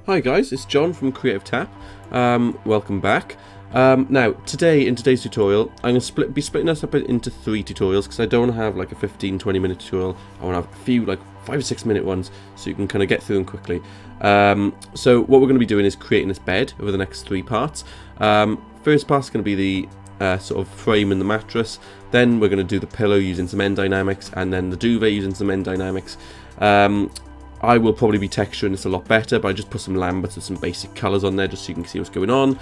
Hi guys, it's John from Creative Tap. Welcome back. Now, in today's tutorial, I'm going to be splitting this up into 3 tutorials because I don't want to have like a 15-20 minute tutorial. I want to have a few like 5 or 6 minute ones so you can kind of get through them quickly. So what we're going to be doing is creating this bed over the next 3 parts. First part's going to be the sort of frame and the mattress. Then we're going to do the pillow using some end dynamics, and then the duvet using some end dynamics. I will probably be texturing this a lot better, but I just put some lambents and some basic colours on there just so you can see what's going on.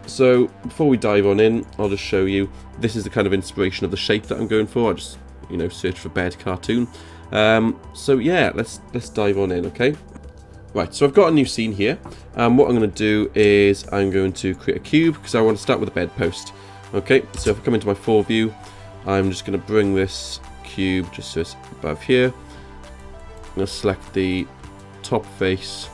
So before we dive on in, I'll just show you. This is the kind of inspiration of the shape that I'm going for. I just, search for bed cartoon. So yeah, let's dive on in, okay? Right, so I've got a new scene here. What I'm going to do is I'm going to create a cube because I want to start with a bedpost. Okay, so if I come into my 4 view, I'm just going to bring this cube just so it's above here. I'm going to select the top face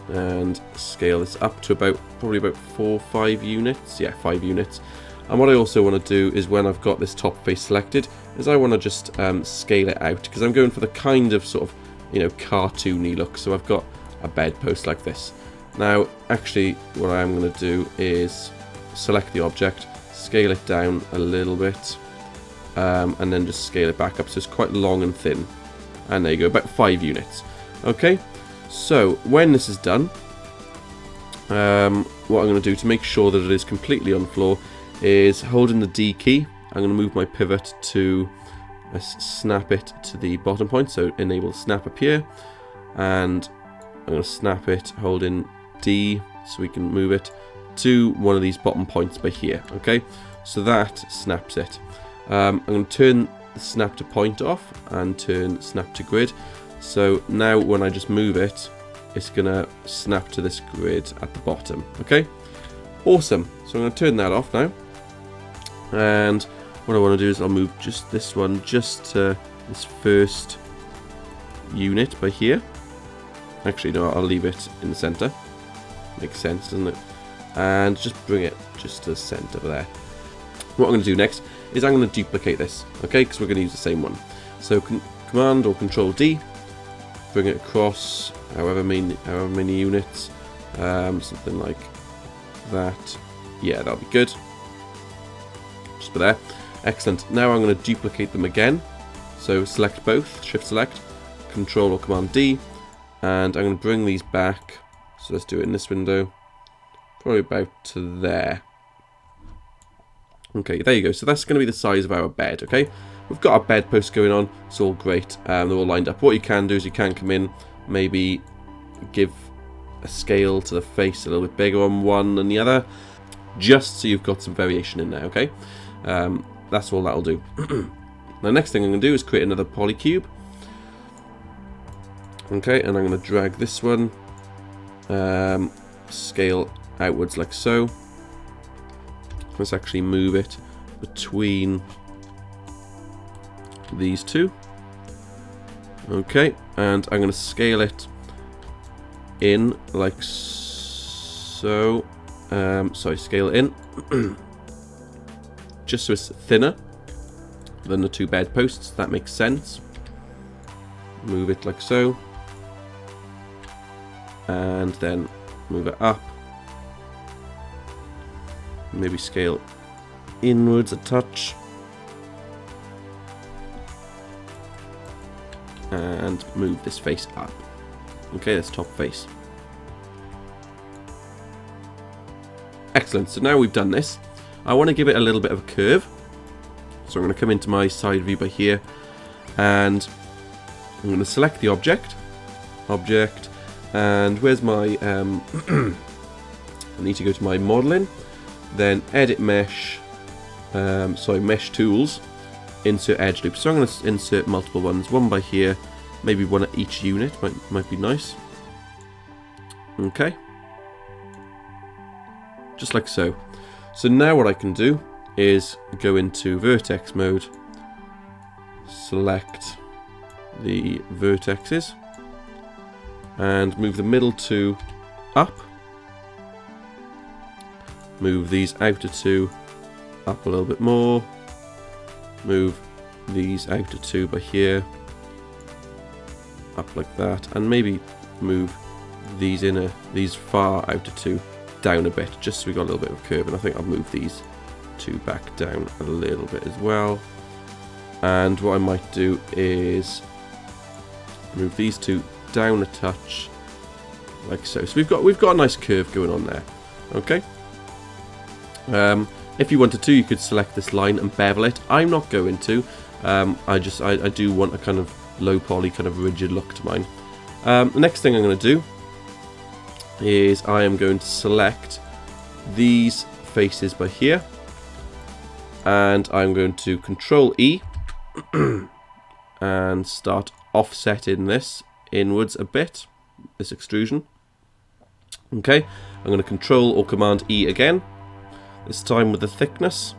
and scale this up to probably about 4 or 5 units. Yeah, 5 units. And what I also want to do is, when I've got this top face selected, is I want to just scale it out because I'm going for the kind of sort of cartoony look. So I've got a bedpost like this. Now, actually, what I am going to do is select the object, scale it down a little bit, and then just scale it back up so it's quite long and thin. And there you go, about 5 units. Okay, so when this is done, what I'm going to do to make sure that it is completely on the floor is holding the D key. I'm going to move my pivot to snap it to the bottom point, so enable snap up here, and I'm going to snap it holding D so we can move it to one of these bottom points by here. Okay, so that snaps it. I'm going to turn the snap to point off and turn snap to grid. So now when I just move it, it's gonna snap to this grid at the bottom. Okay, awesome. So I'm going to turn that off now, and what I want to do is I'll move just this one just to this first unit by here. Actually no, I'll leave it in the center. Makes sense, doesn't it? And just bring it just to the center there. What I'm going to do next is I'm going to duplicate this, okay, because we're going to use the same one. So Command or Control D, bring it across however many units, something like that. Yeah, that'll be good. Just for there. Excellent. Now I'm going to duplicate them again. So select both, Shift Select, Control or Command D, and I'm going to bring these back. So let's do it in this window, probably about to there. Okay, there you go. So that's going to be the size of our bed, okay? We've got our bedpost going on. It's all great. They're all lined up. What you can do is you can come in, maybe give a scale to the face a little bit bigger on one than the other, just so you've got some variation in there, okay? That's all that'll do. The next thing I'm going to do is create another polycube. Okay, and I'm going to drag this one, scale outwards like so. Let's actually move it between these two. Okay, and I'm going to scale it in like so. Sorry, scale it in just so it's thinner than the 2 bedposts. That makes sense. Move it like so, and then move it up. Maybe scale inwards a touch, and move this face up. Okay, that's top face. Excellent. So now we've done this, I want to give it a little bit of a curve. So I'm going to come into my side view by here, and I'm going to select the object, and where's my I need to go to my modeling, then edit mesh, mesh tools, insert edge loop. So I'm going to insert multiple ones, one by here, maybe one at each unit, might be nice. Okay, just like so. So now what I can do is go into vertex mode, select the vertexes, and move the middle 2 up. Move these outer 2 up a little bit more. Move these outer 2 by here. Up like that. And maybe move these far outer two down a bit, just so we got a little bit of curve. And I think I'll move these two back down a little bit as well. And what I might do is move these two down a touch, like so. So we've got a nice curve going on there. Okay. If you wanted to, you could select this line and bevel it. I'm not going to. I do want a kind of low poly, kind of rigid look to mine. The next thing I'm going to do is I am going to select these faces by here, and I'm going to Control E and start offsetting this inwards a bit, this extrusion. Okay, I'm going to Control or Command E again, this time with the thickness,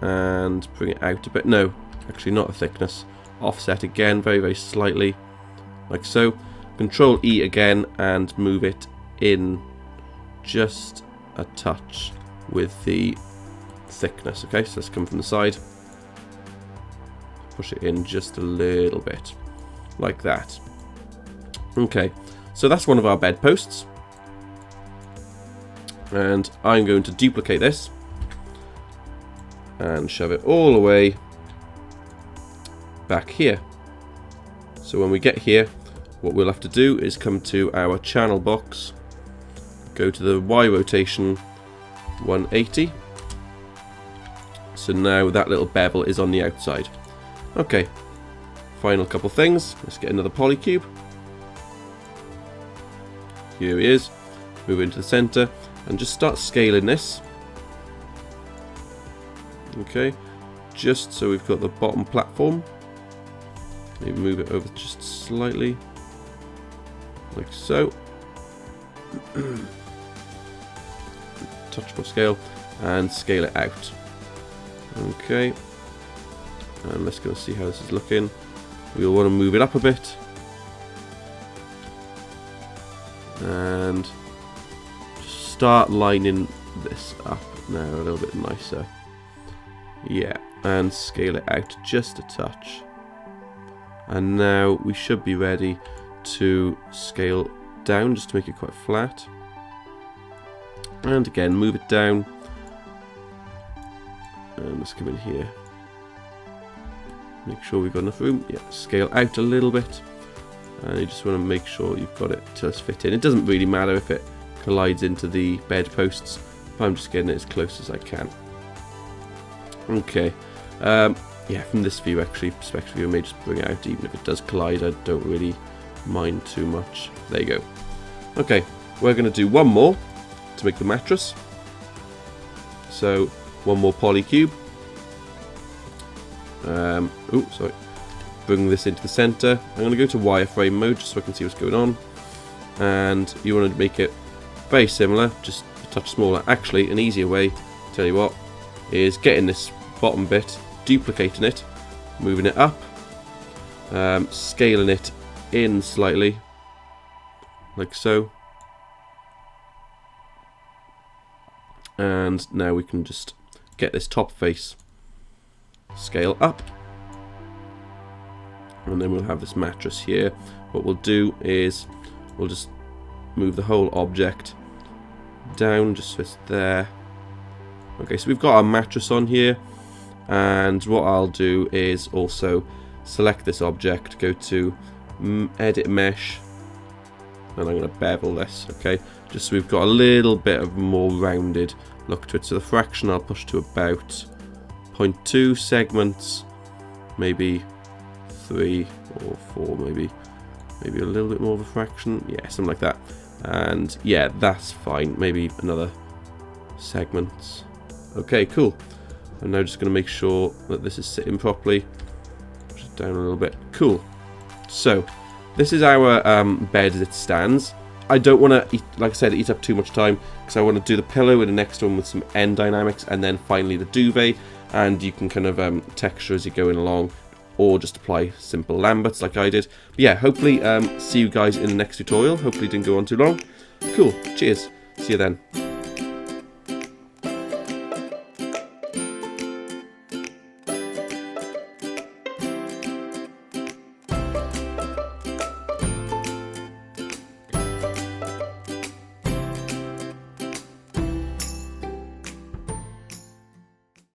and bring it out a bit. No, actually not the thickness. Offset again, very, very slightly, like so. Control E again and move it in just a touch with the thickness. Okay, so let's come from the side, push it in just a little bit, like that. Okay, so that's one of our bedposts, and I'm going to duplicate this and shove it all the way back here. So when we get here, what we'll have to do is come to our channel box, go to the Y rotation 180. So now that little bevel is on the outside. Okay, final couple things. Let's get another polycube. Here he is. Move into the center and just start scaling this. Okay, just so we've got the bottom platform. Maybe move it over just slightly, like so. Touch more scale and scale it out. Okay, and let's go and see how this is looking. We'll want to move it up a bit and just start lining this up now a little bit nicer. Yeah, and scale it out just a touch. And now we should be ready to scale down just to make it quite flat. And again, move it down. And let's come in here. Make sure we've got enough room. Yeah, scale out a little bit. And you just want to make sure you've got it to fit in. It doesn't really matter if it collides into the bedposts. I'm just getting it as close as I can. Okay. Yeah, from this view, actually, perspective view, I may just bring it out. Even if it does collide, I don't really mind too much. There you go. Okay, we're going to do one more to make the mattress. So, one more polycube. Oh, sorry. Bring this into the center. I'm going to go to wireframe mode just so I can see what's going on. And you want to make it very similar, just a touch smaller. Actually, an easier way, tell you what, is getting this bottom bit, duplicating it, moving it up, scaling it in slightly, like so. And now we can just get this top face scale up, and then we'll have this mattress here. What we'll do is we'll just move the whole object down just so it's there. Okay, so we've got our mattress on here, and what I'll do is also select this object, go to edit mesh, and I'm going to bevel this, okay, just so we've got a little bit of more rounded look to it. So the fraction I'll push to about 0.2 segments, maybe 3 or 4, maybe a little bit more of a fraction, yeah, something like that. And yeah, that's fine, maybe another segments. Okay, cool. I'm now just going to make sure that this is sitting properly. Push it down a little bit. Cool. So this is our bed as it stands. I don't want to, like I said, eat up too much time, because I want to do the pillow and the next one with some end dynamics, and then finally the duvet. And you can kind of texture as you're going along, or just apply simple lamberts like I did. But yeah, hopefully see you guys in the next tutorial. Hopefully it didn't go on too long. Cool. Cheers. See you then.